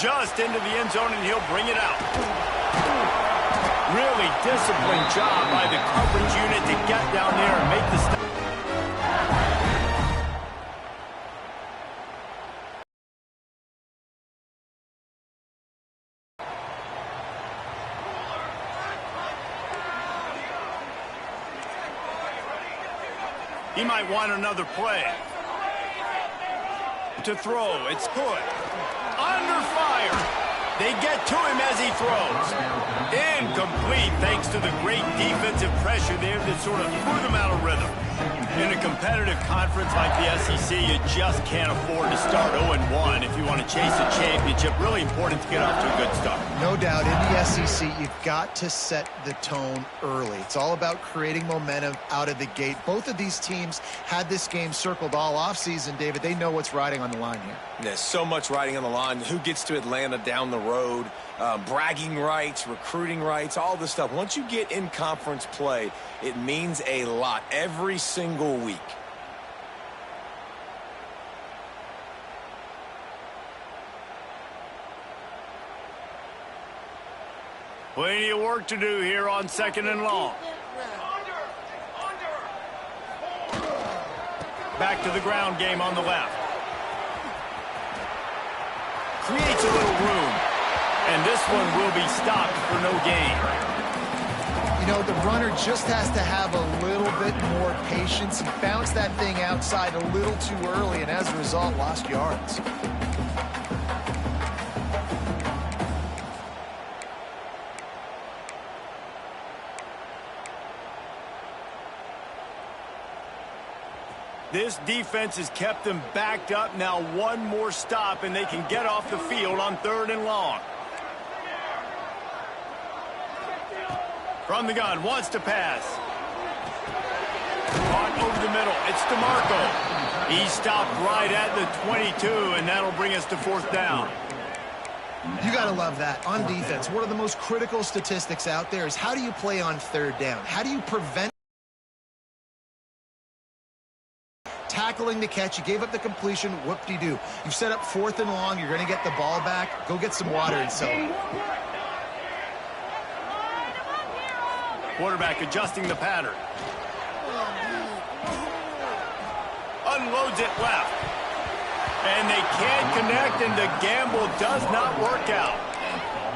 just into the end zone, and he'll bring it out. Really disciplined job by the coverage unit to get down there and make the stop. He might want another play. To throw, it's good. Under fire. They get to him as he throws. Incomplete thanks to the great defensive pressure there that sort of threw them out of rhythm. In a competitive conference like the SEC, you just can't afford to start 0-1 if you want to chase a championship. Really important to get off to a good start. No doubt, in the SEC, you've got to set the tone early. It's all about creating momentum out of the gate. Both of these teams had this game circled all offseason, David. They know what's riding on the line here. There's so much riding on the line. Who gets to Atlanta down the road? Bragging rights, recruiting rights, all this stuff. Once you get in conference play, it means a lot every single week. Plenty of work to do here on 2nd and long. Back to the ground game on the left. Creates a little room. And this one will be stopped for no gain. You know, the runner just has to have a little bit more patience. He bounced that thing outside a little too early, and as a result, lost yards. This defense has kept them backed up. Now one more stop, and they can get off the field on 3rd and long. From the gun, wants to pass. Caught over the middle. It's DeMarco. He stopped right at the 22, and that'll bring us to 4th down. You got to love that. On defense, one of the most critical statistics out there is how do you play on 3rd down? How do you prevent tackling the catch? You gave up the completion. Whoop-de-doo. You've set up 4th and long. You're going to get the ball back. Go get some water and celebrate. Quarterback adjusting the pattern. Unloads it left. And they can't connect, and the gamble does not work out.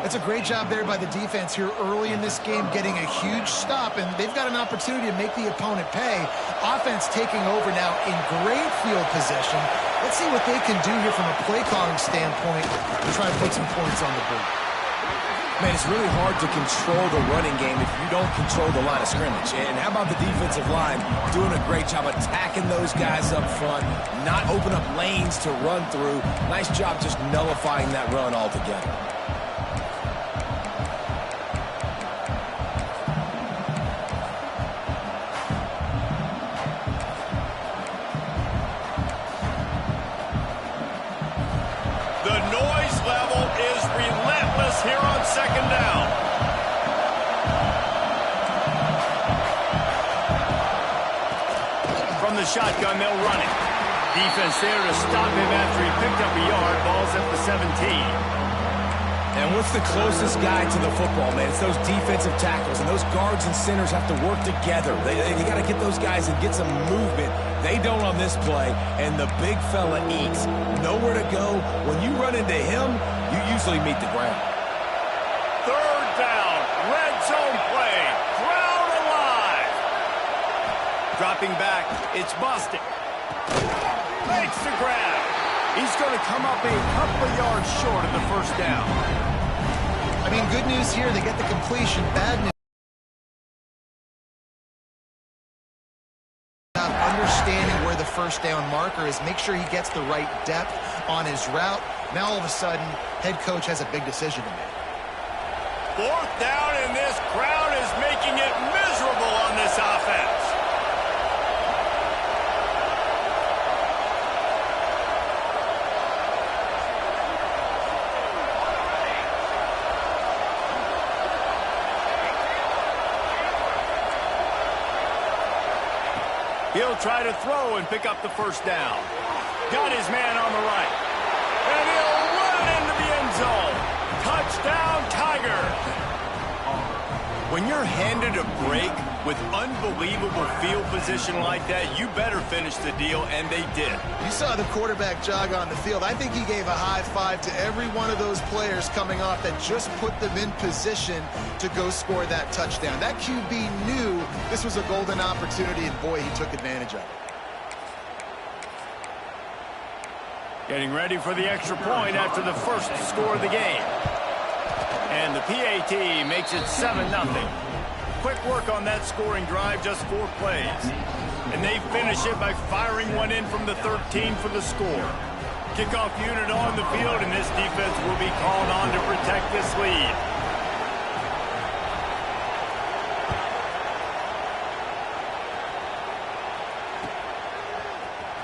It's a great job there by the defense here early in this game, getting a huge stop, and they've got an opportunity to make the opponent pay. Offense taking over now in great field position. Let's see what they can do here from a play calling standpoint to try to put some points on the board. Man, it's really hard to control the running game if you don't control the line of scrimmage. And how about the defensive line doing a great job attacking those guys up front, not open up lanes to run through. Nice job just nullifying that run altogether. The noise level is relentless here on 2nd down. From the shotgun, they'll run it. Defense there to stop him after he picked up a yard. Ball's at the 17. And what's the closest guy to the football, man? It's those defensive tackles, and those guards and centers have to work together. They got to get those guys and get some movement. They don't on this play, and the big fella eats. Nowhere to go. When you run into him, you usually meet the ground. 3rd down, red zone play, crowd alive. Dropping back, it's busted. Makes the grab. He's going to come up a couple of yards short of the 1st down. I mean, good news here, they get the completion. Bad news. Understanding where the 1st down marker is, make sure he gets the right depth on his route. Now all of a sudden, head coach has a big decision to make. 4th down, and this crowd is making it miserable on this offense. He'll try to throw and pick up the 1st down. Got his man on the right. And he'll run it into the end zone. Touchdown, Tigers. When you're handed a break with unbelievable field position like that, you better finish the deal, and they did. You saw the quarterback jog on the field. I think he gave a high five to every one of those players coming off that just put them in position to go score that touchdown. That QB knew this was a golden opportunity, and boy, he took advantage of it. Getting ready for the extra point after the first score of the game. And the PAT makes it 7-0. Quick work on that scoring drive, just 4 plays. And they finish it by firing one in from the 13 for the score. Kickoff unit on the field, and this defense will be called on to protect this lead.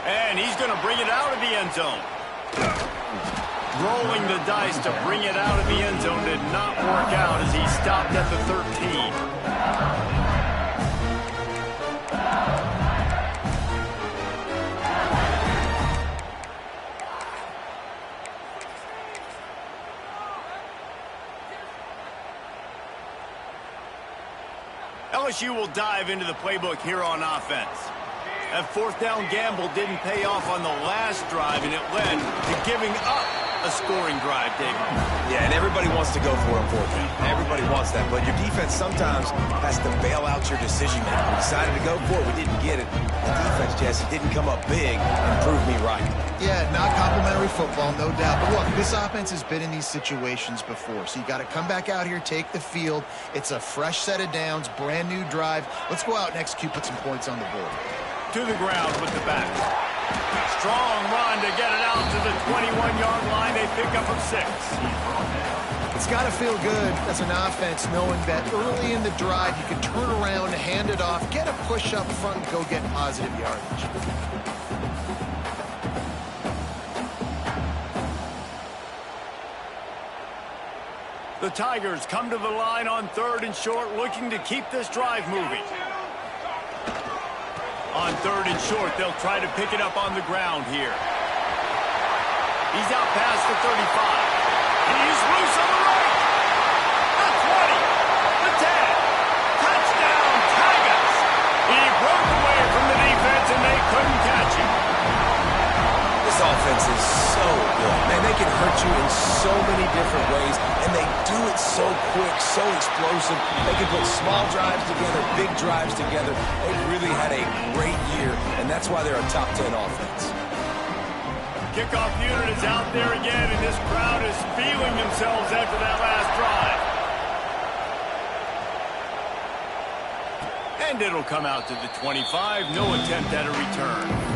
And he's going to bring it out of the end zone. Rolling the dice to bring it out of the end zone did not work out as he stopped at the 13. LSU will dive into the playbook here on offense. That fourth down gamble didn't pay off on the last drive, and it led to giving up a scoring drive, David. Yeah, and everybody wants to go for a fourth down. Everybody wants that, but your defense sometimes has to bail out your decision-making. We decided to go for it. We didn't get it. The defense, Jesse, didn't come up big and prove me right. Yeah, not complimentary football, no doubt. But look, this offense has been in these situations before, so you got to come back out here, take the field. It's a fresh set of downs, brand new drive. Let's go out and execute, put some points on the board. To the ground with the back. Strong run to get it out to the 21-yard line. They pick up of 6. It's got to feel good as an offense knowing that early in the drive you can turn around, hand it off, get a push up front, and go get positive yardage. The Tigers come to the line on 3rd and short, looking to keep this drive moving. On 3rd and short, they'll try to pick it up on the ground here. He's out past the 35. He's loose on the right. The 20. The 10. Touchdown, Tigers. He broke away from the defense, and they couldn't catch him. This offense is so good. Man, they can hurt you in so many different ways, and they do it so quick, so explosive. They can put small drives together, big drives together. They've really had a great year, and that's why they're a top 10 offense. Kickoff unit is out there again, and this crowd is feeling themselves after that last drive. And it'll come out to the 25. No attempt at a return.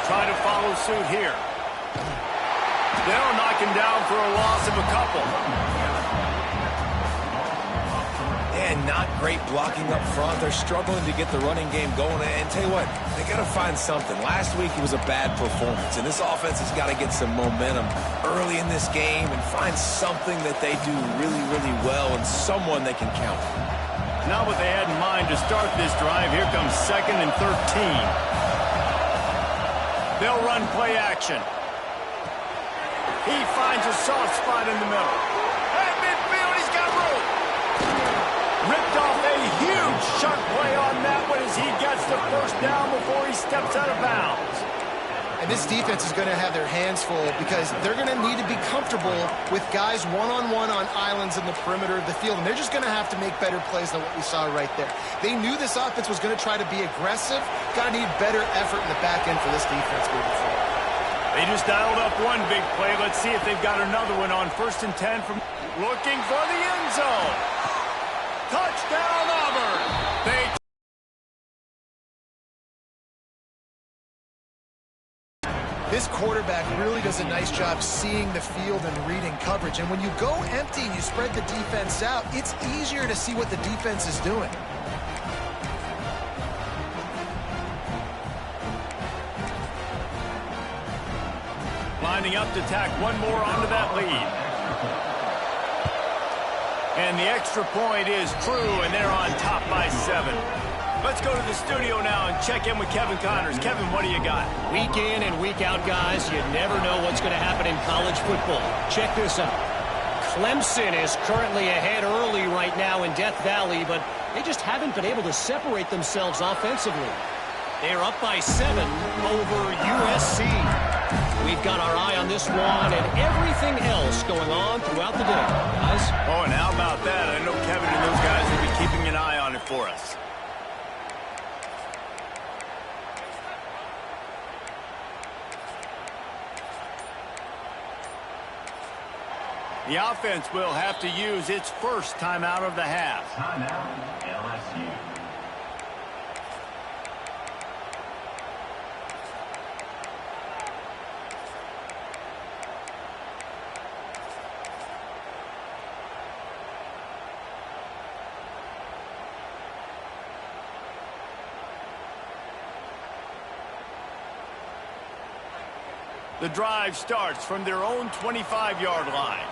Try to follow suit here. They'll knock him down for a loss of a couple. And not great blocking up front. They're struggling to get the running game going. And tell you what, they got to find something. Last week it was a bad performance, and this offense has got to get some momentum early in this game and find something that they do really, really well and someone they can count on. Not what they had in mind to start this drive. Here comes 2nd and 13. They'll run play action. He finds a soft spot in the middle. At midfield, he's got room. Ripped off a huge chunk play on that one as he gets the first down before he steps out of bounds. And this defense is going to have their hands full because they're going to need to be comfortable with guys one-on-one on islands in the perimeter of the field. And they're just going to have to make better plays than what we saw right there. They knew this offense was going to try to be aggressive. Got to need better effort in the back end for this defense moving forward. They just dialed up one big play. Let's see if they've got another one on 1st and 10 from looking for the end zone. Touchdown, Auburn. This quarterback really does a nice job seeing the field and reading coverage. And when you go empty and you spread the defense out, it's easier to see what the defense is doing. lining up to tack one more onto that lead. And the extra point is true, and they're on top by 7. Let's go to the studio now and check in with Kevin Connors. Kevin, what do you got? Week in and week out, guys, you never know what's going to happen in college football. Check this out. Clemson is currently ahead early right now in Death Valley, but they just haven't been able to separate themselves offensively. They're up by 7 over USC. We've got our eye on this one and everything else going on throughout the day, guys. Oh, and how about that? I know Kevin and those guys will be keeping an eye on it for us. The offense will have to use its first timeout of the half. Timeout, LSU. The drive starts from their own 25-yard line.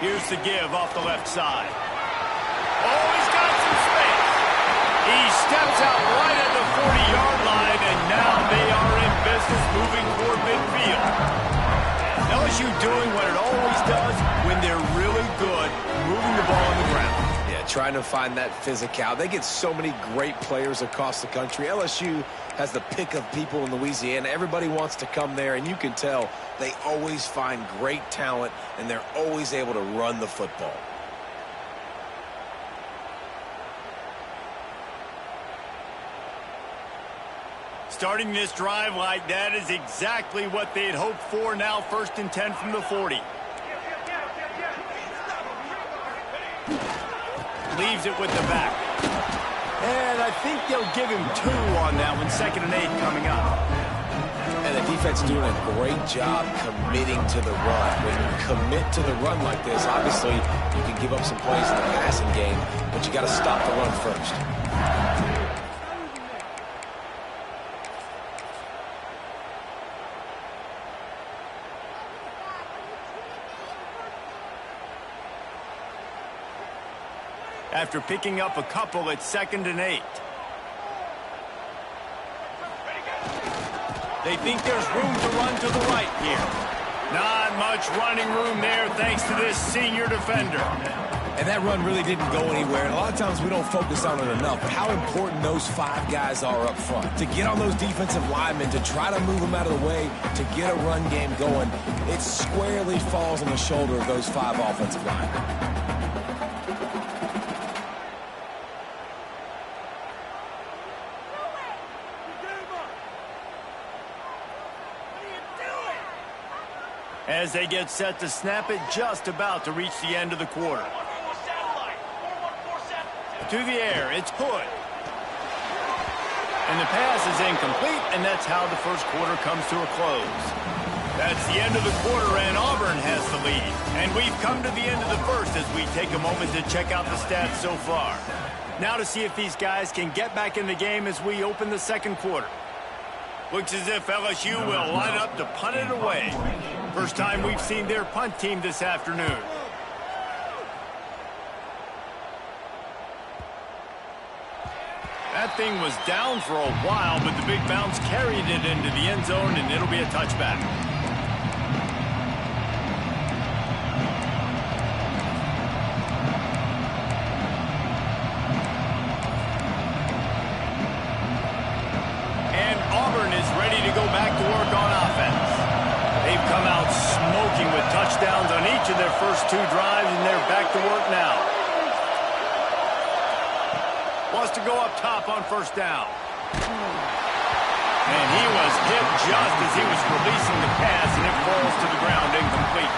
Here's the give off the left side. Oh, he's got some space. He steps out right at the 40-yard line, and now they are in business moving toward midfield. LSU doing what it always does when they're really good, moving the ball on the ground. Yeah, trying to find that physicality. They get so many great players across the country. LSU has the pick of people in Louisiana. Everybody wants to come there, and you can tell they always find great talent, and they're always able to run the football. Starting this drive like that is exactly what they'd hoped for. Now 1st and 10 from the 40. Leaves it with the back. And I think they'll give him 2 on that one. 2nd and 8 coming up. And the defense doing a great job committing to the run. When you commit to the run like this, obviously you can give up some plays in the passing game, but you got to stop the run first. After picking up a couple, it's 2nd and 8. They think there's room to run to the right here. Not much running room there thanks to this senior defender. And that run really didn't go anywhere. And a lot of times we don't focus on it enough. But how important those 5 guys are up front. To get on those defensive linemen, to try to move them out of the way, to get a run game going, it squarely falls on the shoulder of those 5 offensive linemen. As they get set to snap it, just about to reach the end of the quarter. To the air, it's Hood. And the pass is incomplete, and that's how the first quarter comes to a close. That's the end of the quarter, and Auburn has the lead. And we've come to the end of the first as we take a moment to check out the stats so far. Now to see if these guys can get back in the game as we open the second quarter. Looks as if LSU will line up to punt it away. First time we've seen their punt team this afternoon. That thing was down for a while, but the big bounce carried it into the end zone, and it'll be a touchback. To go back to work on offense. They've come out smoking with touchdowns on each of their first 2 drives, and they're back to work now. Wants to go up top on first down. And he was hit just as he was releasing the pass, and it falls to the ground incomplete.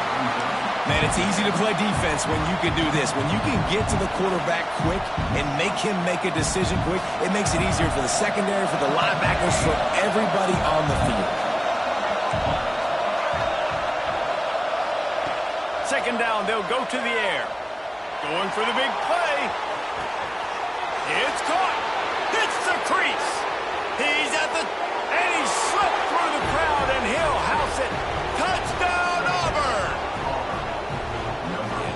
Man, it's easy to play defense when you can do this. When you can get to the quarterback quick and make him make a decision quick, it makes it easier for the secondary, for the linebackers, for everybody on the field. 2nd down, they'll go to the air. Going for the big play. It's caught. Hits the crease. He's at the, and he slipped through the crowd, and he'll house it. Touchdown, Auburn!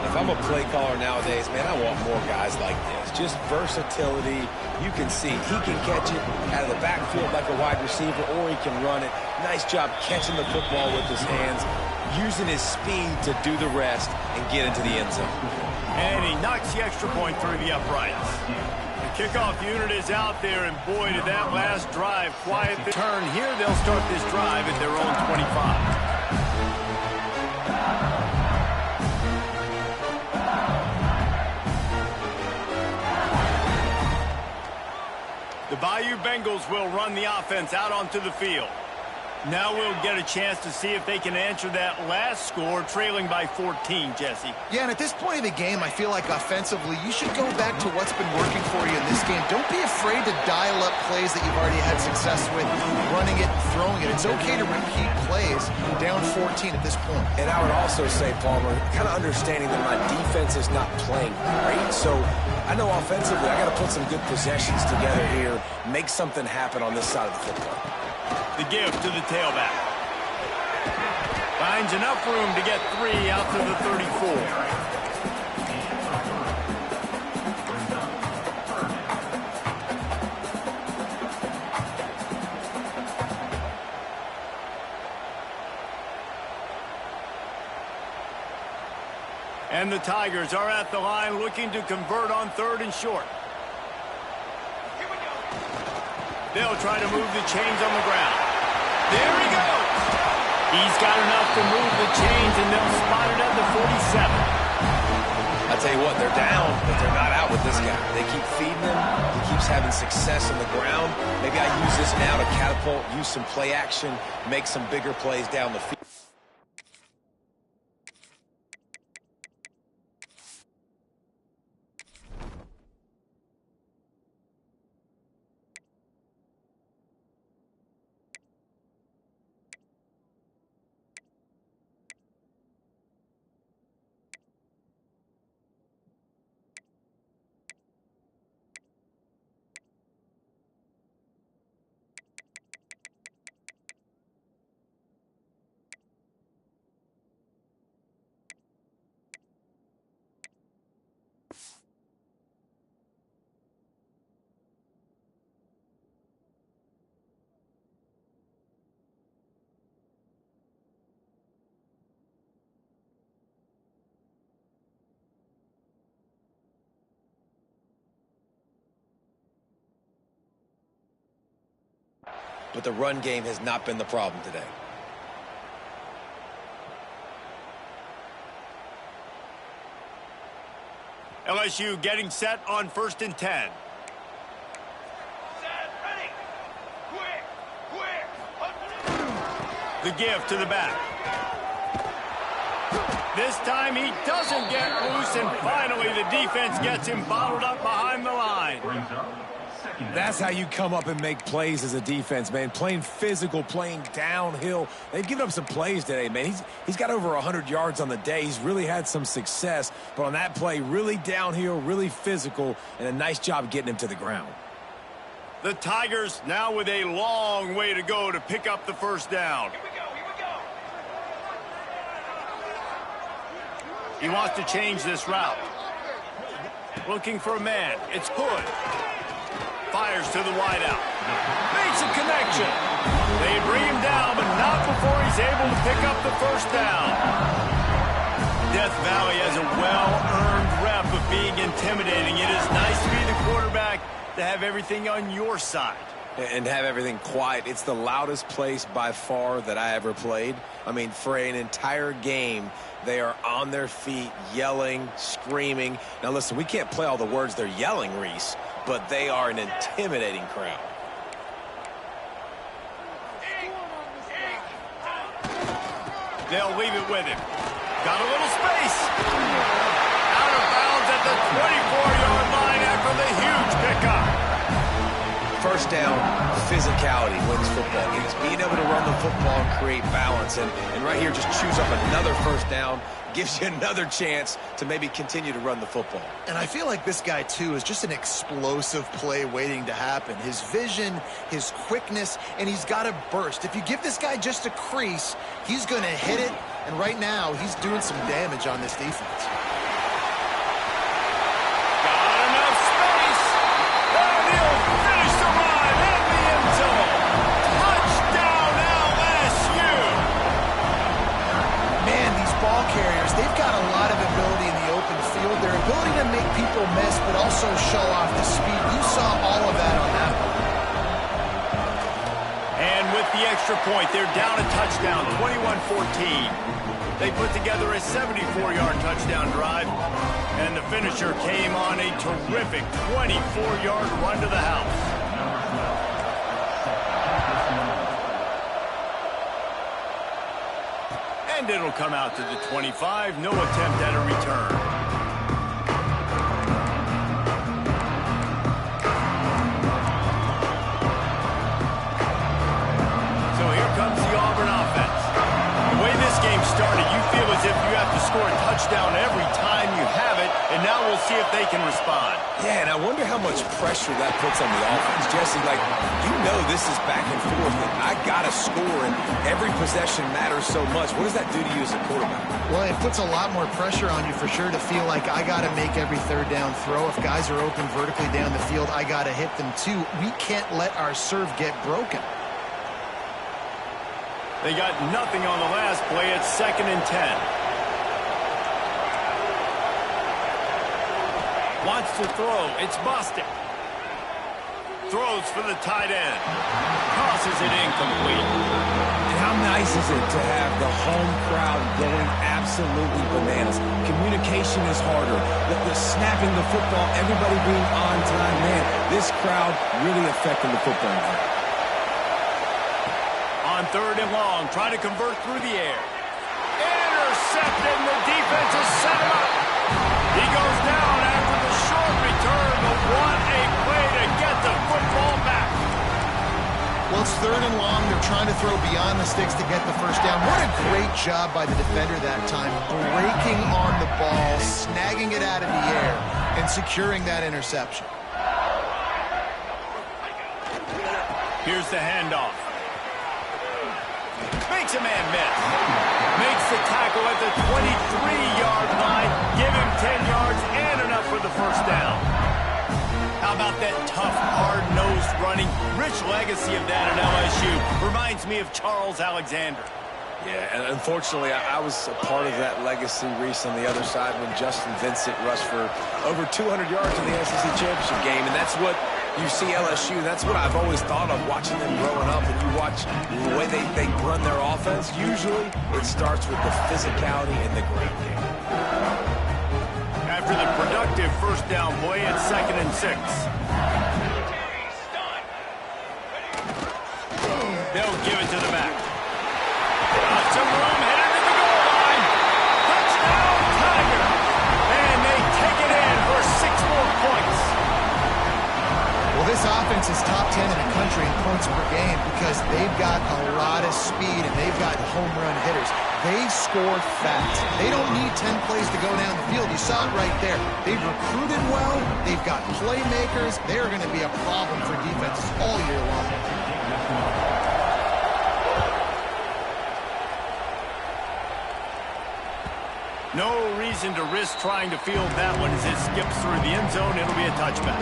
If I'm a play caller nowadays, man, I want more guys like this. Just versatility. You can see he can catch it out of the backfield like a wide receiver, or he can run it. Nice job catching the football with his hands, using his speed to do the rest and get into the end zone. And he knocks the extra point through the uprights. The kickoff unit is out there, and boy, did that last drive quiet the turn. Here they'll start this drive at their own 25. The Bayou Bengals will run the offense out onto the field. Now we'll get a chance to see if they can answer that last score, trailing by 14, Jesse. Yeah, and at this point in the game, I feel like offensively, you should go back to what's been working for you in this game. Don't be afraid to dial up plays that you've already had success with, running it, throwing it. It's okay to repeat plays down 14 at this point. And I would also say, Palmer, kind of understanding that my defense is not playing great, so I know offensively I got to put some good possessions together here, make something happen on this side of the football. The give to the tailback. Finds enough room to get 3 out to the 34. And the Tigers are at the line looking to convert on 3rd and short. They'll try to move the chains on the ground. There he goes. He's got enough to move the chains, and they'll spot it at the 47. I tell you what, they're down, but they're not out with this guy. They keep feeding him. He keeps having success on the ground. Maybe I use this now to catapult, use some play action, make some bigger plays down the field. But the run game has not been the problem today. LSU getting set on 1st and 10. The give to the back. This time he doesn't get loose, and finally the defense gets him bottled up behind the line. That's how you come up and make plays as a defense, man. Playing physical, playing downhill. They've given up some plays today, man. He's got over 100 yards on the day. He's really had some success. But on that play, really downhill, really physical, and a nice job getting him to the ground. The Tigers now with a long way to go to pick up the 1st down. Here we go. He wants to change this route. Looking for a man. It's Hood. Fires to the wideout. Makes a connection. They bring him down, but not before he's able to pick up the 1st down. Death Valley has a well-earned rep of being intimidating. It is nice to be the quarterback, to have everything on your side. And have everything quiet. It's the loudest place by far that I ever played. I mean, for an entire game, they are on their feet, yelling, screaming. Now, listen, we can't play all the words they're yelling, Reese, but they are an intimidating crowd. They'll leave it with him. Got a little space. Out of bounds at the 24-yard line after the huge pickup. 1st down, physicality wins football games. Being able to run the football and create balance. And right here, just choose up another first down. Gives you another chance to maybe continue to run the football. And I feel like this guy, too, is just an explosive play waiting to happen. His vision, his quickness, and he's got a burst. If you give this guy just a crease, he's going to hit it. And right now, he's doing some damage on this defense. They've got a lot of ability in the open field. Their ability to make people miss, but also show off the speed. You saw all of that on that one. And with the extra point, they're down a touchdown, 21-14. They put together a 74-yard touchdown drive, and the finisher came on a terrific 24-yard run to the house. And it'll come out to the 25. No attempt at a return. So here comes the Auburn offense. The way this game started, you feel as if you have to score a touchdown every time you have it, and now we'll see if they can respond. Yeah, and I wonder how much pressure that puts on the offense. Jesse, like, you know this is back and forth, and I got to score, and every possession matters so much. What does that do to you as a quarterback? Well, it puts a lot more pressure on you for sure to feel like I got to make every third down throw. If guys are open vertically down the field, I got to hit them too. We can't let our serve get broken. They got nothing on the last play. It's 2nd and 10. Wants to throw. It's Bostic. Throws for the tight end. Tosses it incomplete. And how nice is it to have the home crowd going absolutely bananas? Communication is harder. The snapping the football, everybody being on time. Man, this crowd really affecting the football game. On 3rd and long, trying to convert through the air. Intercepted, and the defense has set him up. He goes down after the short return, but what a play to get the football back. Well, it's 3rd and long. They're trying to throw beyond the sticks to get the first down. What a great job by the defender that time, breaking on the ball, snagging it out of the air, and securing that interception. Here's the handoff. Makes a man miss. Makes the tackle at the 23-yard line. Give him 10 yards and enough for the first down. How about that tough, hard-nosed running? Rich legacy of that at LSU. Reminds me of Charles Alexander. Yeah, and unfortunately, I was a part of that legacy, Reese, on the other side when Justin Vincent rushed for over 200 yards in the SEC Championship game, and that's what you see LSU. That's what I've always thought of watching them growing up. And you watch the way they run their offense, usually it starts with the physicality and the great game. After the productive first down play, it's 2nd and 6. They'll give it to the back. Got some room, headed to the goal line. Touchdown, Tiger. And they take it in for 6 more points. Well, this offense is top 10 in the country in points per game because they've got a lot of speed and they've got home run hitters. They score fast. They don't need 10 plays to go down the field. You saw it right there. They've recruited well. They've got playmakers. They're going to be a problem for defenses all year long. No reason to risk trying to field that one as it skips through the end zone. It'll be a touchback.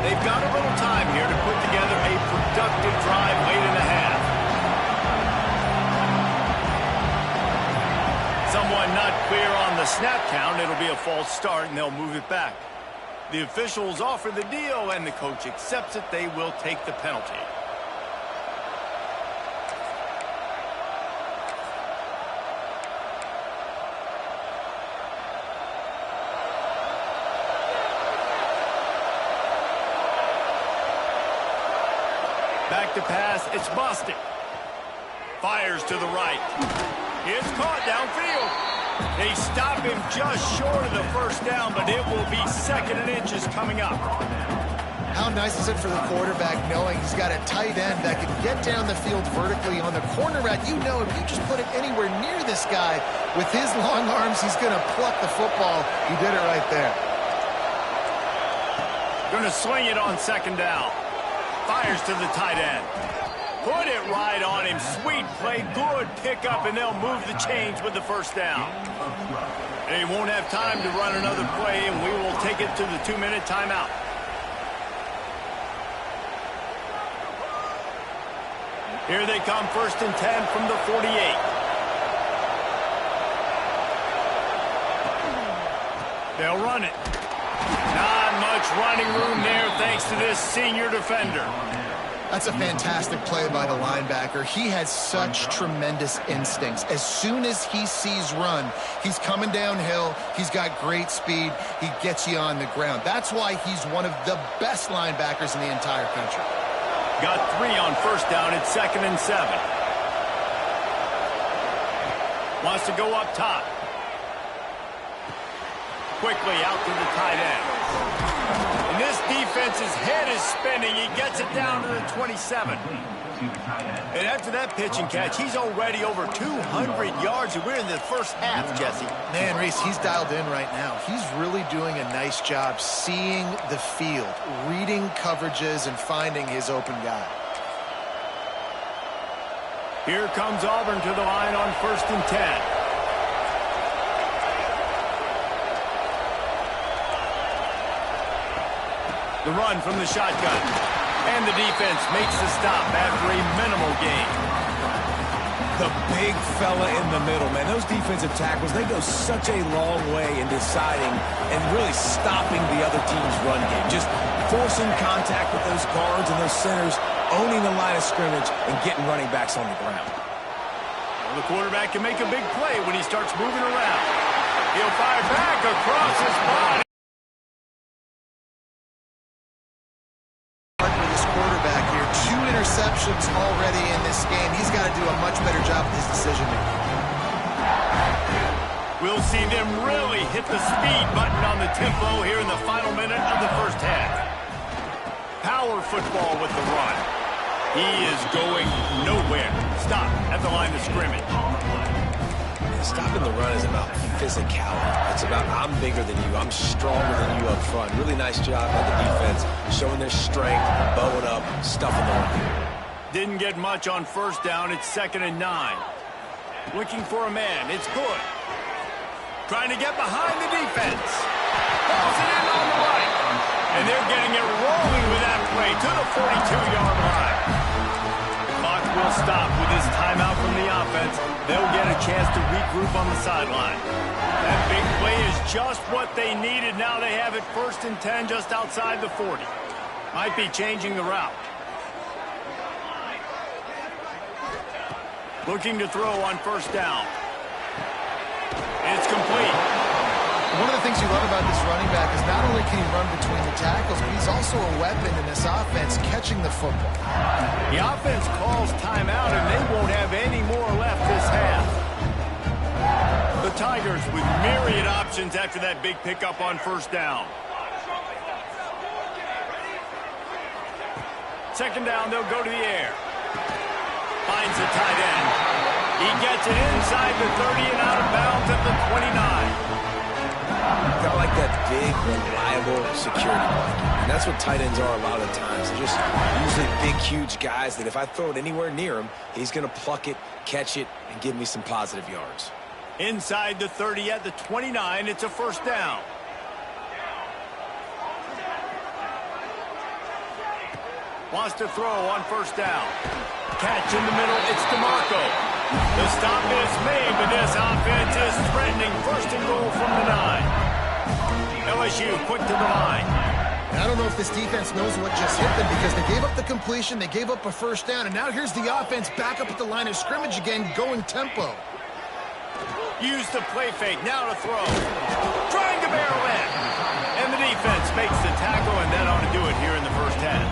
They've got a little time here to put together a productive drive late in the half. Someone not clear on the snap count. It'll be a false start, and they'll move it back. The officials offer the deal, and the coach accepts it. They will take the penalty. Back to pass, it's Bostic. Fires to the right. It's caught downfield. They stop him just short of the first down, but it will be 2nd and inches coming up. How nice is it for the quarterback knowing he's got a tight end that can get down the field vertically on the corner route? You know, if you just put it anywhere near this guy with his long arms, he's going to pluck the football. He did it right there. Going to swing it on 2nd down. Fires to the tight end. Put it right on him. Sweet play, good pickup, and they'll move the chains with the first down. They won't have time to run another play, and we will take it to the 2-minute timeout. Here they come, 1st and 10 from the 48. They'll run it. Not much running room there thanks to this senior defender. That's a fantastic play by the linebacker. He has such tremendous instincts. As soon as he sees run, he's coming downhill. He's got great speed. He gets you on the ground. That's why he's one of the best linebackers in the entire country. Got 3 on 1st down. It's 2nd and 7. Wants to go up top. Quickly out to the tight end. And this defense's head is spinning. He gets it down to the 27. And after that pitch and catch, he's already over 200 yards, and we're in the first half, Jesse. Man, Reese, he's dialed in right now. He's really doing a nice job seeing the field, reading coverages, and finding his open guy. Here comes Auburn to the line on 1st and 10. The run from the shotgun. And the defense makes the stop after a minimal gain. The big fella in the middle, man. Those defensive tackles, they go such a long way in deciding and really stopping the other team's run game. Just forcing contact with those guards and those centers, owning the line of scrimmage, and getting running backs on the ground. Well, the quarterback can make a big play when he starts moving around. He'll fire back across his body. Interceptions already in this game. He's got to do a much better job with his decision-making. We'll see them really hit the speed button on the tempo here in the final minute of the first half. Power football with the run. He is going nowhere. Stop at the line of scrimmage. Stopping the run is about physicality. It's about I'm bigger than you. I'm stronger than you up front. Really nice job by the defense, showing their strength, bowing up, stuffing the run. Didn't get much on 1st down. It's 2nd and 9. Looking for a man. It's good. Trying to get behind the defense. Pulls it in on the right. And they're getting it rolling with that play to the 42-yard line. Clock will stop with this timeout from the offense. They'll get a chance to regroup on the sideline. That big play is just what they needed. Now they have it 1st and 10 just outside the 40. Might be changing the route. Looking to throw on 1st down. It's complete. One of the things you love about this running back is not only can he run between the tackles, but he's also a weapon in this offense catching the football. The offense calls timeout, and they won't have any more left this half. The Tigers with myriad options after that big pickup on 1st down. 2nd down, they'll go to the air. Finds the tight end. He gets it inside the 30 and out of bounds at the 29. Got like that big, reliable security blanket. And that's what tight ends are a lot of the times. They're just usually big, huge guys that if I throw it anywhere near him, he's going to pluck it, catch it, and give me some positive yards. Inside the 30 at the 29, it's a 1st down. Wants to throw on 1st down. Catch in the middle, it's DeMarco. The stop is made, but this offense is threatening 1st and goal from the 9. LSU quick to the line. I don't know if this defense knows what just hit them because they gave up the completion, they gave up a 1st down, and now here's the offense back up at the line of scrimmage again, going tempo. Use the play fake, now to throw. Trying to barrel in. And the defense makes the tackle, and that ought to do it here in the first half.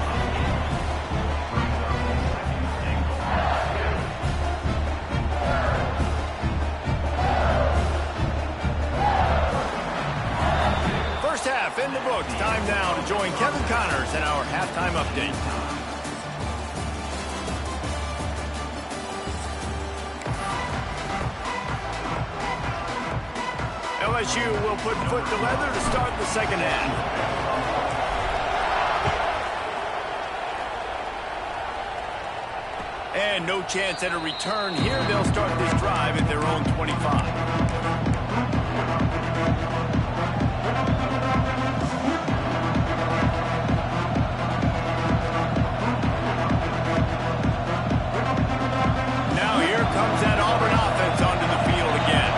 Connors in our halftime update. LSU will put foot to leather to start the second half. And no chance at a return here. They'll start this drive at their own 25. Comes that Auburn offense onto the field again.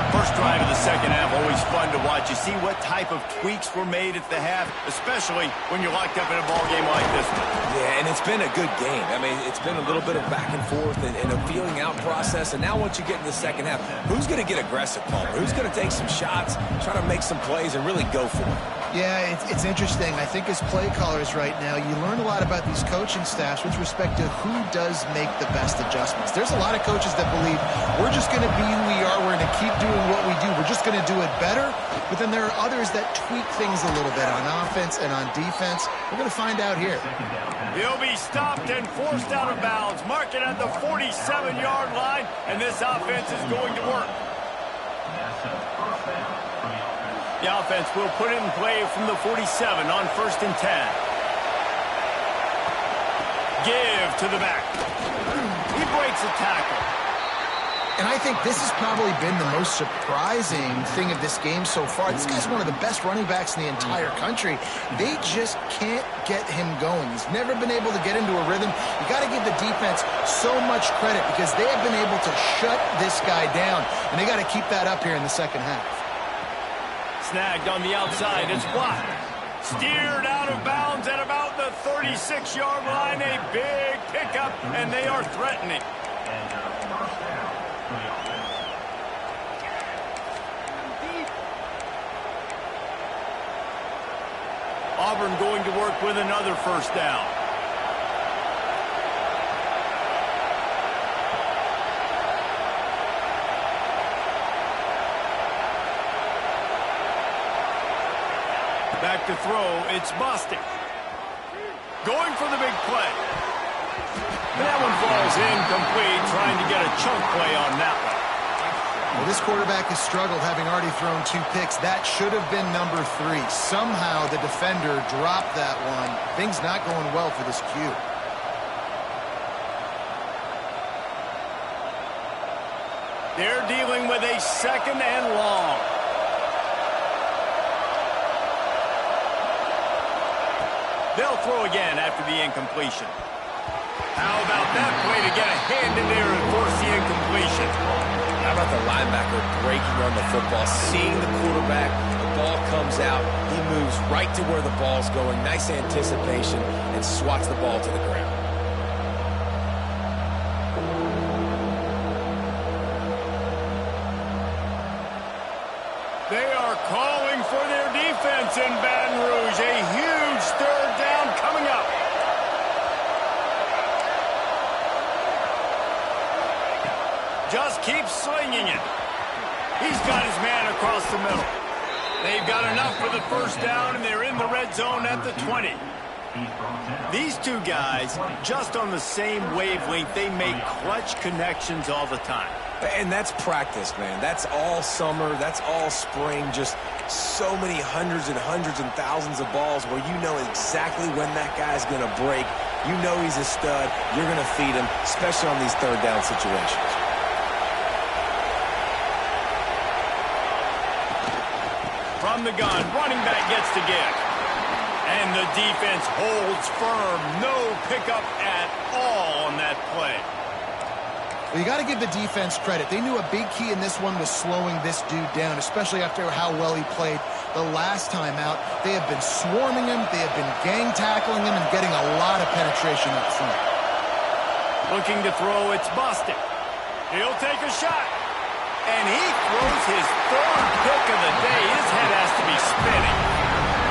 First drive of the second half, always fun to watch. You see what type of tweaks were made at the half, especially when you're locked up in a ball game like this one. Yeah, and it's been a good game. I mean, it's been a little bit of back and forth and a feeling out process. And now once you get in the second half, who's going to get aggressive, Palmer? Who's going to take some shots, try to make some plays, and really go for it? Yeah, it's interesting. I think as play callers right now, you learn a lot about these coaching staffs with respect to who does make the best adjustments. There's a lot of coaches that believe we're just going to be who we are. We're going to keep doing what we do. We're just going to do it better. But then there are others that tweak things a little bit on offense and on defense. We're going to find out here. He'll be stopped and forced out of bounds. Mark it at the 47-yard line, and this offense is going to work. The offense will put it in play from the 47 on 1st and 10. Give to the back. He breaks a tackle. And I think this has probably been the most surprising thing of this game so far. This guy's one of the best running backs in the entire country. They just can't get him going. He's never been able to get into a rhythm. You got to give the defense so much credit because they have been able to shut this guy down, and they got to keep that up here in the second half. Snagged on the outside. It's blocked. Steered out of bounds at about the 36-yard line. A big pickup, and they are threatening. Auburn going to work with another first down. Back to throw, it's Bostic. Going for the big play. And that one falls incomplete, trying to get a chunk play on that one. Well, this quarterback has struggled, having already thrown 2 picks. That should have been number 3. Somehow the defender dropped that one. Things not going well for this Q. They're dealing with a 2nd and long. They'll throw again after the incompletion. How about that play to get a hand in there and force the incompletion? How about the linebacker breaking on the football, seeing the quarterback, the ball comes out, he moves right to where the ball's going, nice anticipation, and swats the ball to the ground. They are calling for their defense in Baton Rouge. A huge 3rd down coming up. Just keep slinging it. He's got his man across the middle. They've got enough for the first down, and they're in the red zone at the 20. These two guys, just on the same wavelength, they make clutch connections all the time. And that's practice, man. That's all summer. That's all spring. Just so many hundreds and thousands of balls where you know exactly when that guy's going to break. You know he's a stud. You're going to feed him, especially on these 3rd down situations. From the gun, running back gets to give. And the defense holds firm. No pickup at all on that play. Well, you got to give the defense credit. They knew a big key in this one was slowing this dude down, especially after how well he played the last time out. They have been swarming him. They have been gang tackling him and getting a lot of penetration up front. Looking to throw, it's Bostic. He'll take a shot. And he throws his 3rd pick of the day. His head has to be spinning.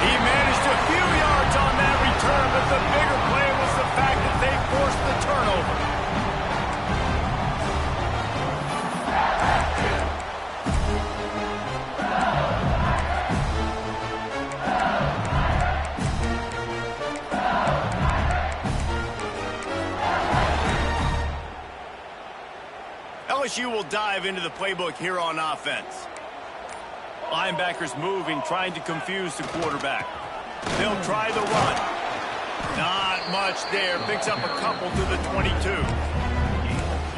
He managed a few yards on that return, but the bigger play was the fact that they forced the turnover. LSU will dive into the playbook here on offense. Linebackers moving, trying to confuse the quarterback. They'll try the run. Not much there. Picks up a couple to the 22.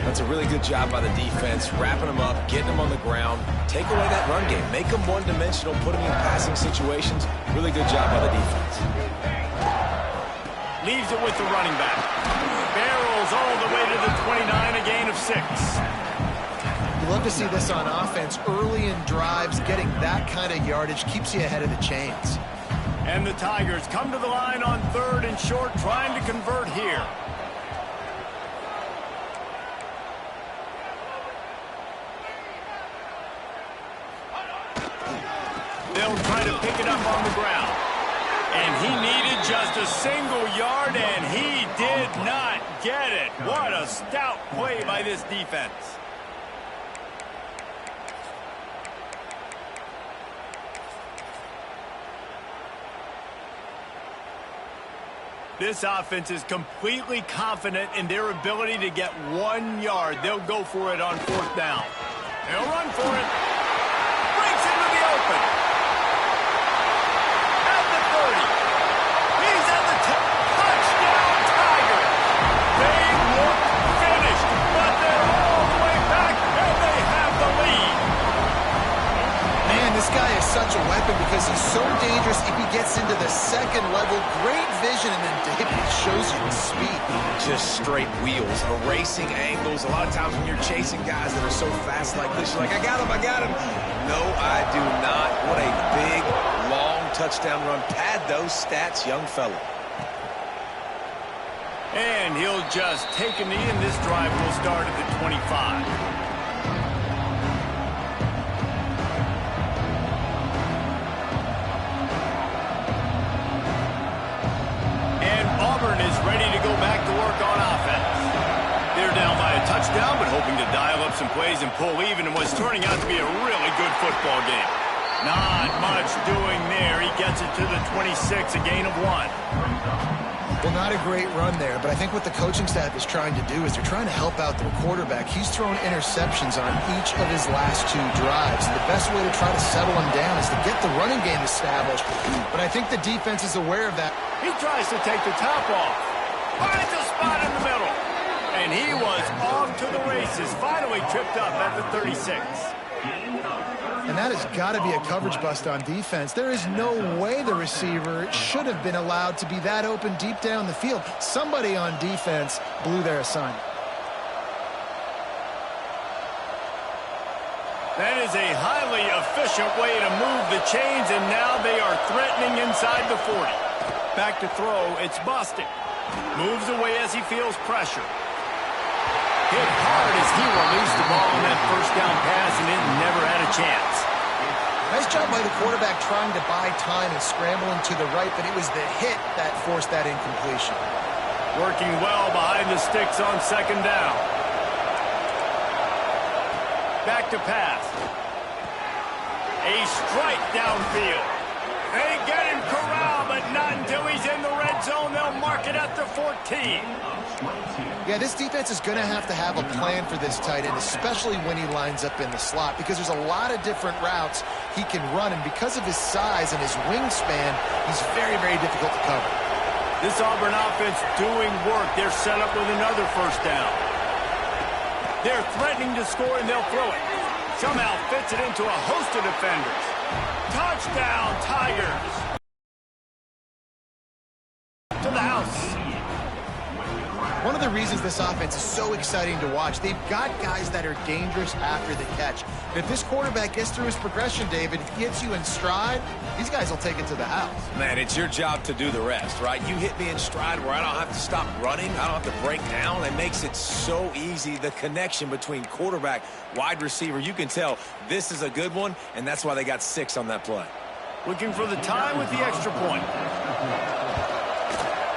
That's a really good job by the defense, wrapping them up, getting them on the ground, take away that run game, make them one-dimensional, put them in passing situations. Really good job by the defense. Leaves it with the running back. Barrels all the way to the 29, a gain of 6. You love to see this on offense. Early in drives, getting that kind of yardage keeps you ahead of the chains. And the Tigers come to the line on 3rd and short, trying to convert here. They'll try to pick it up on the ground. And he needed just a single yard, and he did not get it. What a stout play by this defense. This offense is completely confident in their ability to get 1 yard. They'll go for it on 4th down. They'll run for it. Breaks into the open. At the 30. He's at the touchdown, Tiger. They look finished, but they're all the way back, and they have the lead. Man, this guy is such a weapon because he's so dangerous if he gets into the 2nd level. Great vision, and then David shows you the speed. Just straight wheels, erasing angles. A lot of times when you're chasing guys that are so fast like this, you're like, I got him, I got him. No, I do not. What a big, long touchdown run. Pad those stats, young fella. And he'll just take a knee, and this drive will start at the 25. Is ready to go back to work on offense. They're down by a touchdown, but hoping to dial up some plays and pull even in what's turning out to be a really good football game. Not much doing there. He gets it to the 26, a gain of 1. Well, not a great run there, but I think what the coaching staff is trying to do is they're trying to help out their quarterback. He's thrown interceptions on each of his last 2 drives. And the best way to try to settle him down is to get the running game established. But I think the defense is aware of that. He tries to take the top off. Finds a spot in the middle. And he was off to the races. Finally tripped up at the 36. And that has got to be a coverage bust on defense. There is no way the receiver should have been allowed to be that open deep down the field. Somebody on defense blew their assignment. That is a highly efficient way to move the chains, and now they are threatening inside the 40. Back to throw, it's Bostic. Moves away as he feels pressure. Hit hard as he released the ball on that 1st down pass, and it never had a chance. Nice job by the quarterback trying to buy time and scrambling to the right, but it was the hit that forced that incompletion. Working well behind the sticks on 2nd down. Back to pass. A strike downfield. They get him corralled, but not until he's in the red zone. They'll mark it at the 14. Yeah, this defense is going to have a plan for this tight end, especially when he lines up in the slot, because there's a lot of different routes he can run, and because of his size and his wingspan, he's very, very difficult to cover. This Auburn offense doing work. They're set up with another 1st down. They're threatening to score, and they'll throw it. Somehow fits it into a host of defenders. Touchdown, Tigers. To the house. One of the reasons this offense is so exciting to watch, they've got guys that are dangerous after the catch. And if this quarterback gets through his progression, David, if he hits you in stride, these guys will take it to the house. Man, it's your job to do the rest, right? You hit me in stride where I don't have to stop running. I don't have to break down. It makes it so easy, the connection between quarterback, wide receiver. You can tell this is a good one, and that's why they got 6 on that play. Looking for the tie with the extra point.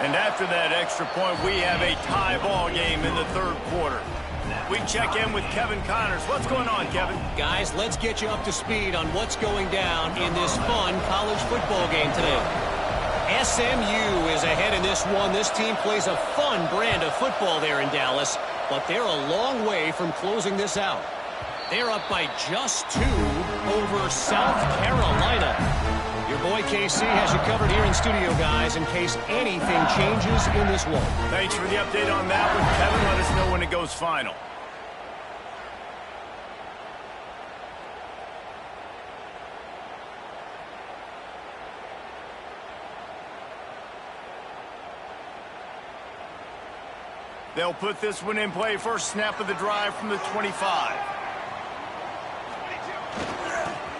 And after that extra point, we have a tie ball game in the 3rd quarter. We check in with Kevin Connors. What's going on, Kevin? Guys, let's get you up to speed on what's going down in this fun college football game today. SMU is ahead in this one. This team plays a fun brand of football there in Dallas. but they're a long way from closing this out. They're up by just 2 over South Carolina. Your boy KC has you covered here in studio, guys, in case anything changes in this one. Thanks for the update on that one, Kevin. Let us know when it goes final. They'll put this one in play. First snap of the drive from the 25.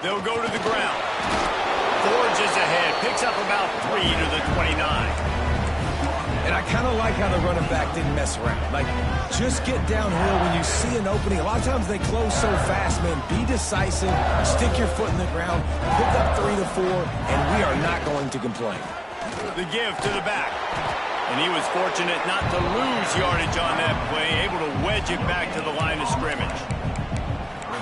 They'll go to the ground. Forges ahead. Picks up about 3 to the 29. And I kind of like how the running back didn't mess around. Like, just get downhill when you see an opening. A lot of times they close so fast, man. Be decisive. Stick your foot in the ground. Pick up 3 to 4, and we are not going to complain. The give to the back. And he was fortunate not to lose yardage on that play, able to wedge it back to the line of scrimmage.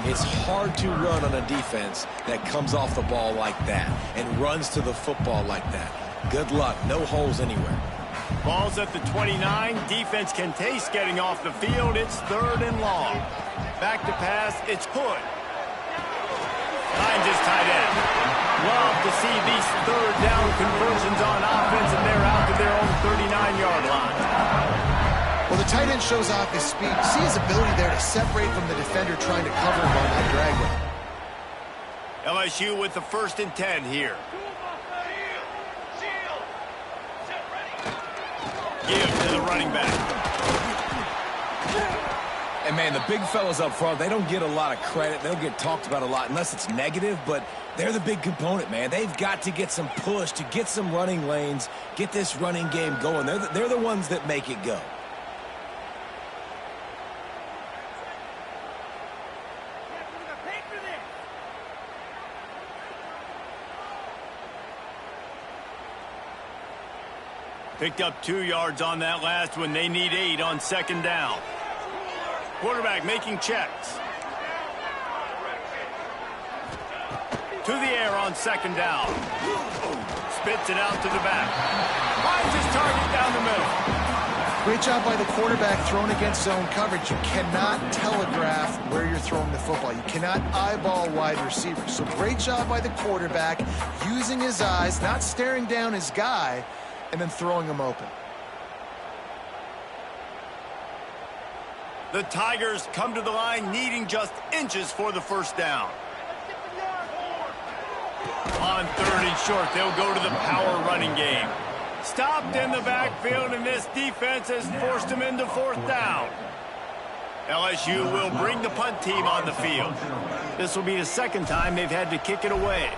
It's hard to run on a defense that comes off the ball like that and runs to the football like that. Good luck. No holes anywhere. Ball's at the 29. Defense can taste getting off the field. It's 3rd and long. Back to pass. It's Hood. Finds his tight end. Love to see these 3rd down conversions on offense, and they're out to their own 39-yard line. Well, the tight end shows off his speed. See his ability there to separate from the defender trying to cover him on that drag route. LSU with the 1st and 10 here. Give to the running back. And, man, the big fellas up front, they don't get a lot of credit. They don't get talked about a lot unless it's negative, but they're the big component, man. They've got to get some push to get some running lanes, get this running game going. They're the ones that make it go. Picked up 2 yards on that last one. They need 8 on 2nd down. Quarterback making checks. To the air on 2nd down. Spits it out to the back. Finds his target down the middle. Great job by the quarterback thrown against zone coverage. You cannot telegraph where you're throwing the football. You cannot eyeball wide receivers. So great job by the quarterback using his eyes, not staring down his guy, and then throwing him open. The Tigers come to the line needing just inches for the 1st down. On 3rd and short, they'll go to the power running game. Stopped in the backfield, and this defense has forced him into 4th down. LSU will bring the punt team on the field. This will be the 2nd time they've had to kick it away.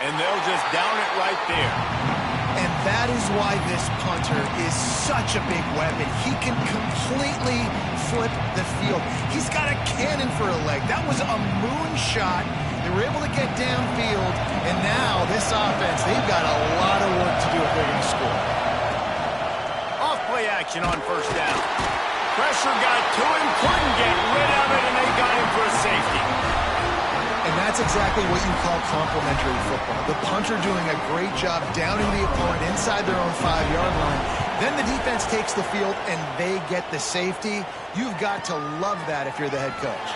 And they'll just down it right there. And that is why this punter is such a big weapon. He can completely flip the field. He's got a cannon for a leg. That was a moonshot. They were able to get downfield, and now this offense, they've got a lot of work to do if they're going to score. Off play action on 1st down. Pressure got to him, couldn't get rid of it, and they got him for a safety. And that's exactly what you call complementary football. The punter doing a great job downing the opponent inside their own 5-yard line. Then the defense takes the field, and they get the safety. You've got to love that if you're the head coach.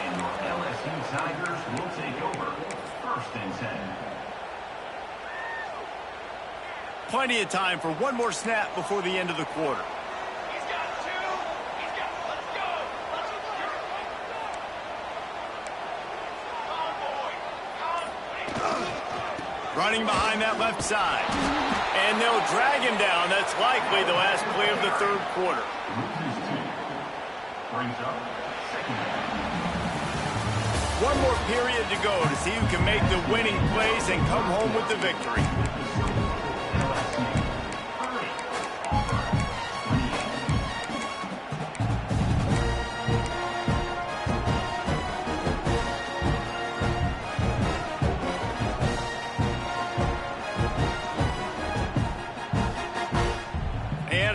And your LSU Tigers will take over 1st and 10. Plenty of time for one more snap before the end of the quarter. Running behind that left side. And they'll drag him down. That's likely the last play of the 3rd quarter. Brings up 2nd down. One more period to go to see who can make the winning plays and come home with the victory.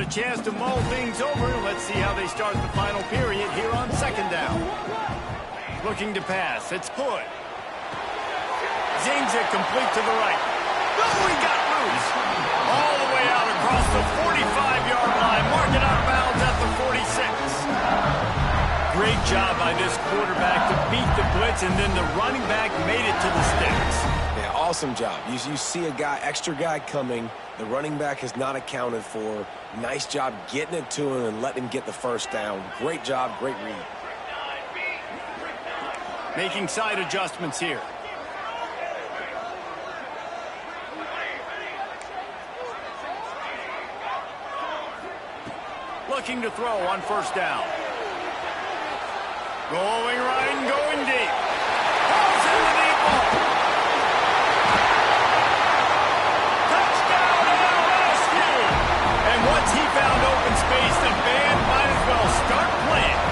Chance to mull things over. Let's see how they start the final period here on 2nd down. Looking Looking to pass. It's good. Zings it complete to the right. Oh, he got loose. All the way out across the 45-yard line. Marking out of bounds at the 46. Great job by this quarterback to beat the blitz, and then the running back made it to the sticks. Yeah, awesome job. You see a extra guy coming. The running back is not accounted for. Nice job getting it to him and letting him get the first down. Great job, great read. Making side adjustments here. Looking to throw on first down. Going right and going deep. Falls in the deep ball. Touchdown, LSU! And once he found open space, the band might as well start playing.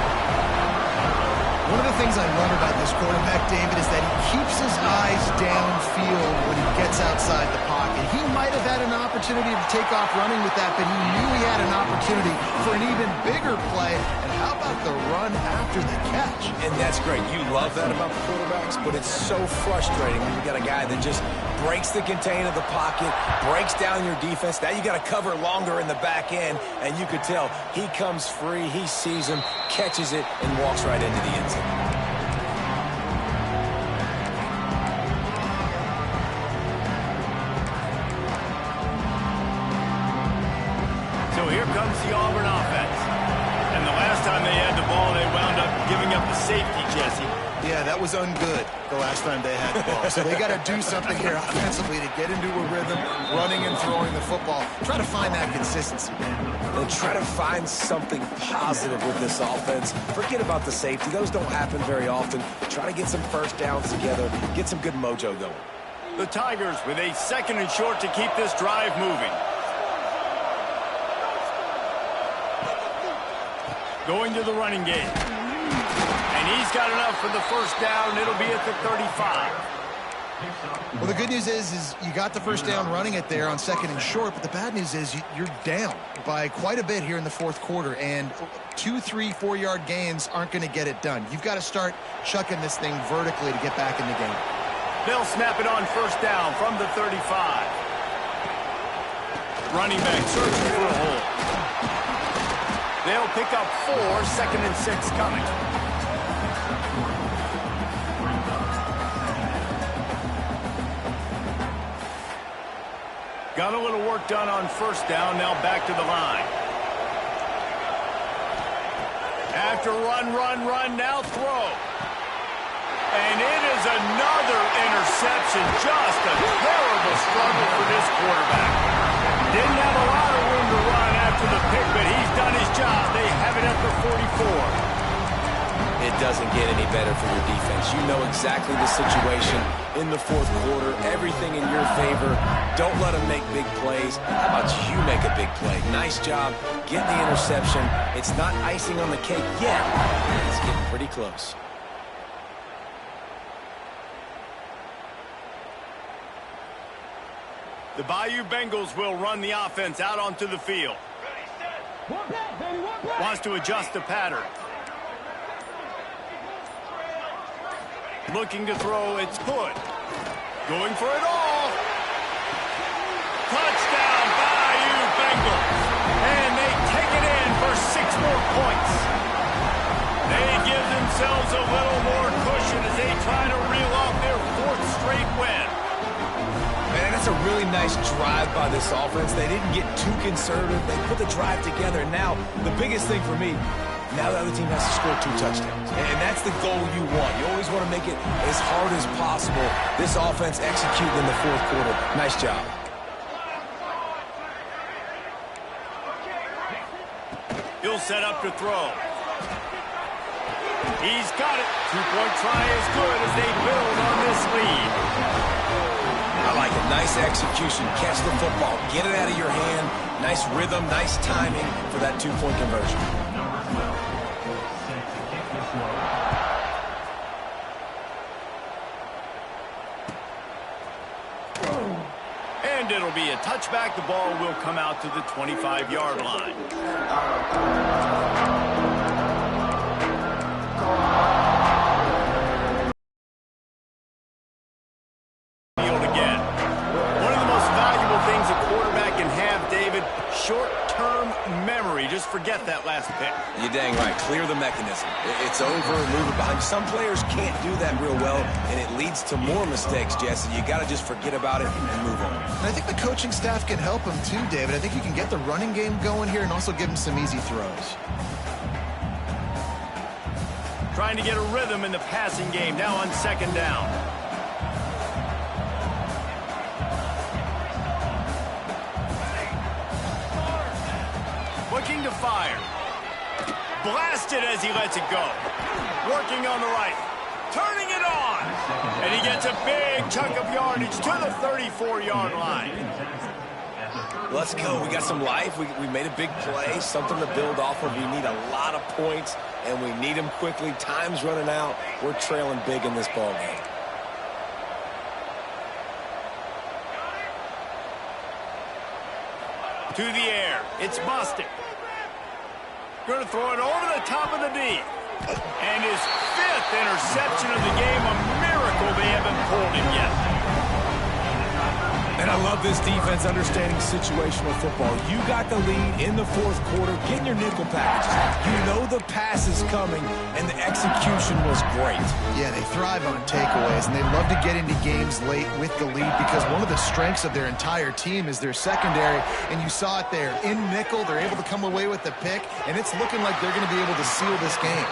One of the things I love about this quarterback, David, is that he keeps his eyes downfield when he gets outside the pocket. He might have had an opportunity to take off running with that, but he knew he had an opportunity for an even bigger play. And how about the run after the catch? And that's great. You love that about the quarterbacks, but it's so frustrating when you got a guy that just breaks the contain of the pocket, breaks down your defense. Now you got to cover longer in the back end, and you could tell he comes free, he sees him, catches it, and walks right into the end zone. So here comes the Auburn offense. And the last time they had the ball, they wound up giving up the safety, Jesse. Yeah, that was ungood the last time they had the ball. So they got to do something here offensively to get into a rhythm, running and throwing the football. Try to find that consistency, man. And try to find something positive with this offense. Forget about the safety. Those don't happen very often. Try to get some first downs together, get some good mojo going. The Tigers with a second and short to keep this drive moving. Going to the running game. And he's got enough for the first down. It'll be at the 35. Well, the good news is you got the first down running it there on second and short, but the bad news is you're down by quite a bit here in the fourth quarter, and 2, 3, 4-yard gains aren't going to get it done. You've got to start chucking this thing vertically to get back in the game. They'll snap it on first down from the 35. Running back searching for a hole. They'll pick up 4, second and 6 coming. Got a little work done on first down, now back to the line. After run, now throw. And it is another interception. Just a terrible struggle for this quarterback. Didn't have a lot of room to run after the pick, but he's done his job. They have it at the 44. It doesn't get any better for your defense. You know exactly the situation in the fourth quarter. Everything in your favor. Don't let them make big plays. How about you make a big play? Nice job getting the interception. It's not icing on the cake yet. It's getting pretty close. The Bayou Bengals will run the offense out onto the field. Wants to adjust the pattern. Looking to throw, it's good. Going for it all. Touchdown, Bayou Bengals. And they take it in for 6 more points. They give themselves a little more cushion as they try to reel off their 4th straight win. Man, that's a really nice drive by this offense. They didn't get too conservative. They put the drive together. And now, the biggest thing for me, now the other team has to score 2 touchdowns. And that's the goal you want. You always want to make it as hard as possible. This offense executed in the fourth quarter. Nice job. He'll set up to throw. He's got it. 2-point try is good as they build on this lead. I like it. Nice execution. Catch the football. Get it out of your hand. Nice rhythm, nice timing for that 2-point conversion. And it'll be a touchback. The ball will come out to the 25-yard line. mechanism. It's over, move it behind. Some players can't do that real well, and it leads to more mistakes, Jesse. You got to just forget about it and move on. And I think the coaching staff can help him too, David. I think you can get the running game going here and also give him some easy throws. Trying to get a rhythm in the passing game now on second down. Looking to fire. Blasted as he lets it go. Working on the right. Turning it on. And he gets a big chunk of yardage to the 34-yard line. Let's go. We got some life. We made a big play, something to build off of. We need a lot of points, and we need them quickly. Time's running out. We're trailing big in this ball game. To the air. It's Bostic. Going to throw it over the top of the D. And his 5th interception of the game. A miracle they haven't pulled him yet. And I love this defense understanding situational football. You got the lead in the 4th quarter, getting your nickel packages. You know the pass is coming, and the execution was great. Yeah, they thrive on takeaways, and they love to get into games late with the lead because one of the strengths of their entire team is their secondary, and you saw it there. In nickel, they're able to come away with the pick, and it's looking like they're going to be able to seal this game.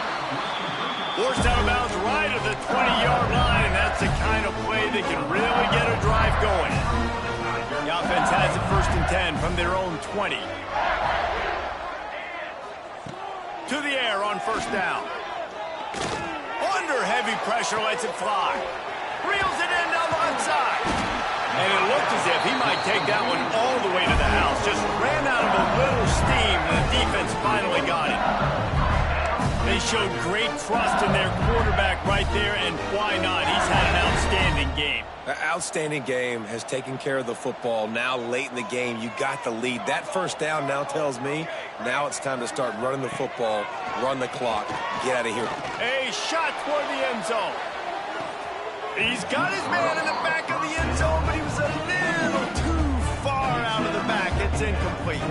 Forced out of bounds right at the 20-yard line, and that's the kind of play that can really get a drive going. The offense has it 1st and 10 from their own 20. To the air on 1st down. Under heavy pressure, lets it fly. Reels it in down the left side. And it looked as if he might take that one all the way to the house. Just ran out of a little steam when the defense finally got it. They showed great trust in their quarterback right there, and why not? He's had an outstanding game. An outstanding game, has taken care of the football. Now late in the game, you got the lead. That 1st down now tells me now it's time to start running the football, run the clock, get out of here. A shot toward the end zone. He's got his man in the back of the end zone, but he was a little too far out of the back. It's incomplete.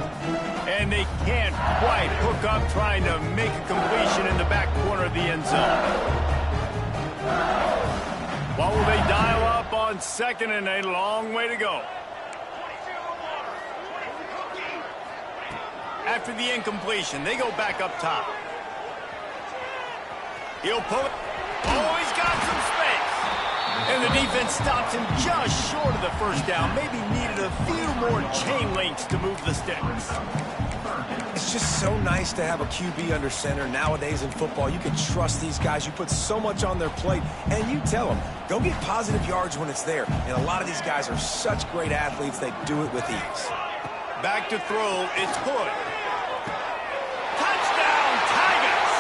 And they can't quite hook up trying to make a completion in the back corner of the end zone. What will they dial up on 2nd and a long way to go? After the incompletion, they go back up top. He'll pull it. Oh, he's got some space. And the defense stops him just short of the 1st down. Maybe needed a few more chain links to move the sticks. It's just so nice to have a QB under center. Nowadays in football, you can trust these guys. You put so much on their plate, and you tell them, go get positive yards when it's there. And a lot of these guys are such great athletes, they do it with ease. Back to throw, it's Hood. Touchdown, Tigers!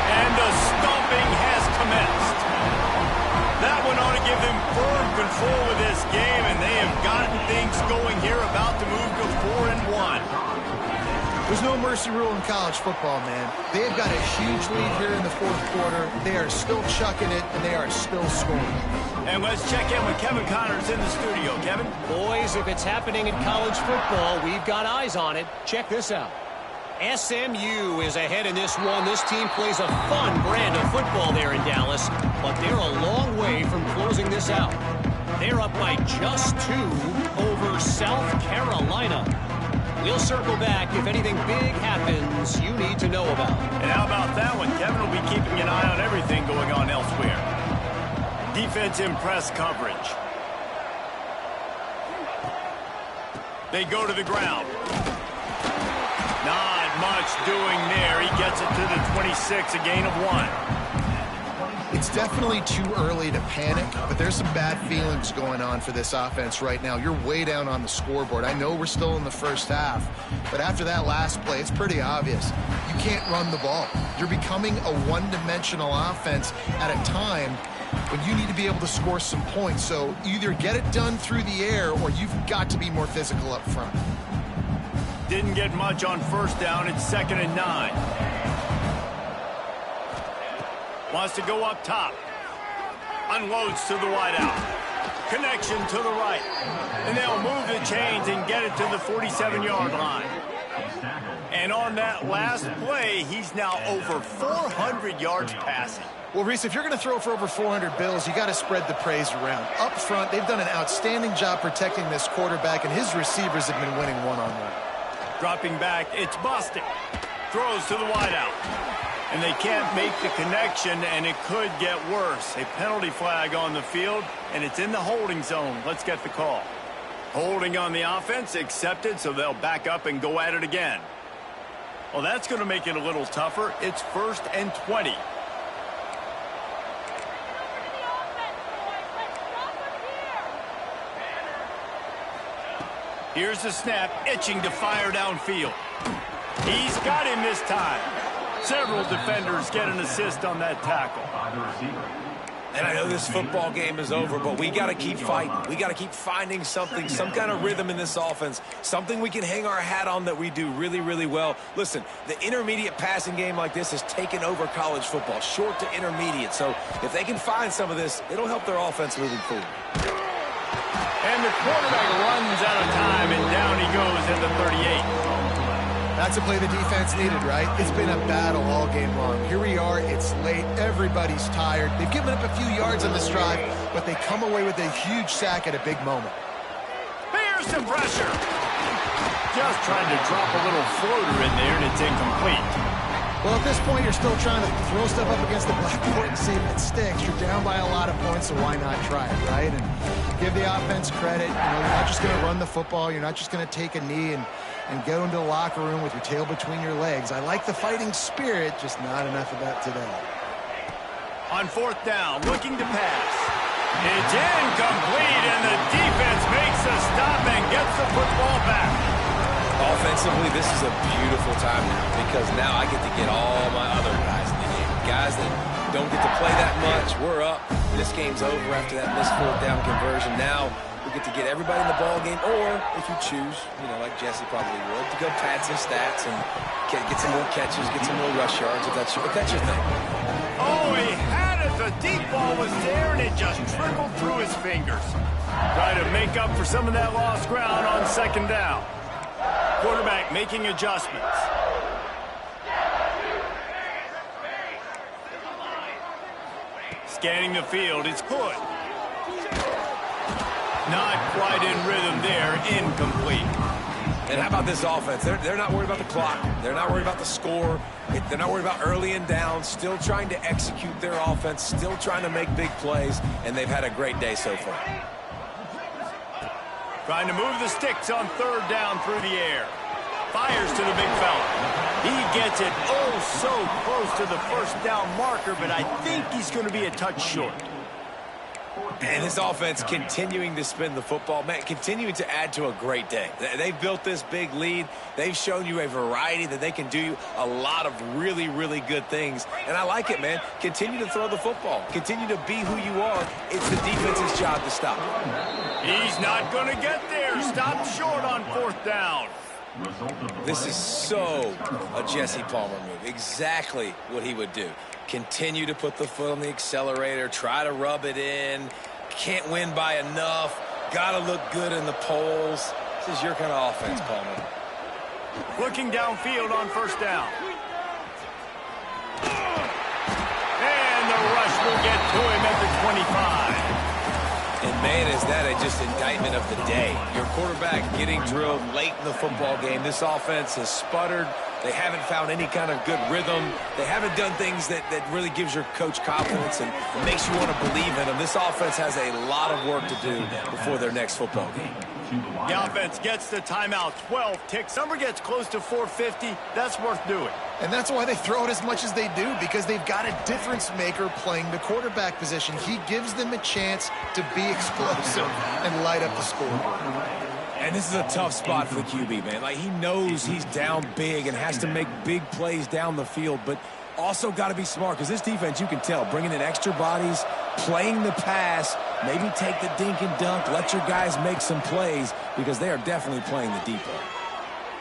And the stomping has commenced. That one ought to give them firm control of this game, and they have gotten things going here, about to move to 4-1. There's no mercy rule in college football, man. They've got a huge lead here in the 4th quarter. They are still chucking it, and they are still scoring. And let's check in with Kevin Connors in the studio. Kevin? Boys, if it's happening in college football, we've got eyes on it. Check this out. SMU is ahead in this one. This team plays a fun brand of football there in Dallas, but they're a long way from closing this out. They're up by just 2 over South Carolina. We'll circle back if anything big happens you need to know about. And how about that one? Kevin will be keeping an eye on everything going on elsewhere. Defense in press coverage. They go to the ground. Not much doing there. He gets it to the 26, a gain of 1. It's definitely too early to panic, but there's some bad feelings going on for this offense right now. You're way down on the scoreboard. I know we're still in the 1st half, but after that last play, it's pretty obvious. You can't run the ball. You're becoming a one-dimensional offense at a time when you need to be able to score some points. So either get it done through the air or you've got to be more physical up front. Didn't get much on 1st down. It's 2nd and 9. Wants to go up top. Unloads to the wideout. Connection to the right. And they'll move the chains and get it to the 47-yard line. And on that last play, he's now over 400 yards passing. Well, Reese, if you're going to throw for over 400 bills, you got to spread the praise around. Up front, they've done an outstanding job protecting this quarterback, and his receivers have been winning one-on-one. Dropping back, it's Bostic. Throws to the wideout. And they can't make the connection, and it could get worse. A penalty flag on the field, and it's in the holding zone. Let's get the call. Holding on the offense, accepted, so they'll back up and go at it again. Well, that's going to make it a little tougher. It's 1st and 20. Here's the snap, itching to fire downfield. He's got him this time. Several defenders get an assist on that tackle. And I know this football game is over, but we got to keep fighting. We got to keep finding something, some kind of rhythm in this offense, something we can hang our hat on that we do really, really well. Listen, the intermediate passing game like this has taken over college football, short to intermediate. So if they can find some of this, it'll help their offense moving forward. And the quarterback runs out of time, and down he goes at the 38. That's a play the defense needed, right? It's been a battle all game long. Here we are, it's late, everybody's tired. They've given up a few yards on this drive, but they come away with a huge sack at a big moment. Here's some pressure. Just trying to drop a little floater in there, and it's incomplete. Well, at this point, you're still trying to throw stuff up against the blackboard and see if it sticks. You're down by a lot of points, so why not try it, right? And give the offense credit. You know, you're not just going to run the football. You're not just going to take a knee and go into the locker room with your tail between your legs. I like the fighting spirit, just not enough of that today. On 4th down, looking to pass. It's incomplete, and the defense makes a stop and gets the football back. Offensively, this is a beautiful time now because now I get to get all my other guys in the game. Guys that don't get to play that much, we're up. This game's over after that missed 4th down conversion. Now we get to get everybody in the ball game, or if you choose, you know, like Jesse probably would, to go pad some stats and get some more catches, get some more rush yards if that's your thing. Oh, he had it. The deep ball was there, and it just trickled through his fingers. Try to make up for some of that lost ground on 2nd down. Quarterback making adjustments. Scanning the field, it's Hood. Not quite in rhythm there, incomplete. And how about this offense? They're not worried about the clock. They're not worried about the score. They're not worried about early and down. Still trying to execute their offense. Still trying to make big plays. And they've had a great day so far. Trying to move the sticks on 3rd down through the air. Fires to the big fella. He gets it so close to the 1st down marker, but I think he's going to be a touch short. And this offense continuing to spin the football, man, continuing to add to a great day. They've built this big lead. They've shown you a variety that they can do a lot of really, really good things. And I like it, man. Continue to throw the football. Continue to be who you are. It's the defense's job to stop it. He's not going to get there. Stopped short on 4th down. This is so a Jesse Palmer move. Exactly what he would do. Continue to put the foot on the accelerator. Try to rub it in. Can't win by enough. Got to look good in the polls. This is your kind of offense, Palmer. Looking downfield on 1st down. And the rush will get to him at the 25. And, man, is that just indictment of the day. Your quarterback getting drilled late in the football game. This offense has sputtered. They haven't found any kind of good rhythm. They haven't done things that really gives your coach confidence and makes you want to believe in them. This offense has a lot of work to do before their next football game. The offense gets the timeout. 12 ticks. Number gets close to 450. That's worth doing. And that's why they throw it as much as they do, because they've got a difference maker playing the quarterback position. He gives them a chance to be explosive and light up the scoreboard. And this is a tough spot for the QB, man. Like, he knows he's down big and has to make big plays down the field, but also got to be smart, because this defense, you can tell, bringing in extra bodies, playing the pass, maybe take the dink and dunk, let your guys make some plays, because they are definitely playing the deep ball.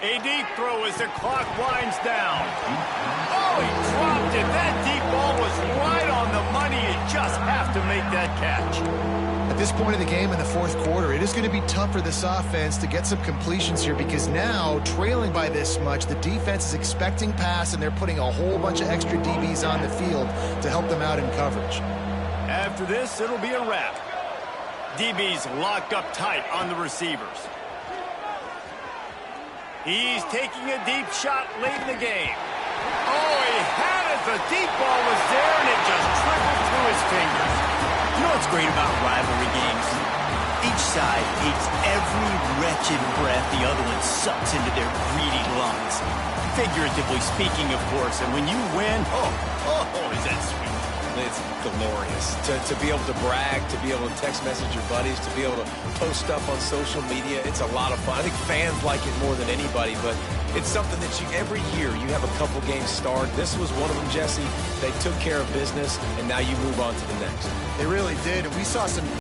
A deep throw as the clock winds down. Oh, he dropped it. That deep ball was right on the money. You just have to make that catch. At this point of the game in the fourth quarter, it is going to be tough for this offense to get some completions here because now, trailing by this much, the defense is expecting pass, and they're putting a whole bunch of extra DBs on the field to help them out in coverage. After this, it'll be a wrap. DB's locked up tight on the receivers. He's taking a deep shot late in the game. Oh, he had it. The deep ball was there, and it just trickled through his fingers. You know what's great about rivalry games? Each side hates every wretched breath the other one sucks into their greedy lungs. Figuratively speaking, of course. And when you win, oh, is that sweet. It's glorious to be able to brag, to be able to text message your buddies, to be able to post stuff on social media. It's a lot of fun. I think fans like it more than anybody, but it's something that every year you have a couple games start. This was one of them, Jesse. They took care of business, and now you move on to the next. They really did, and we saw some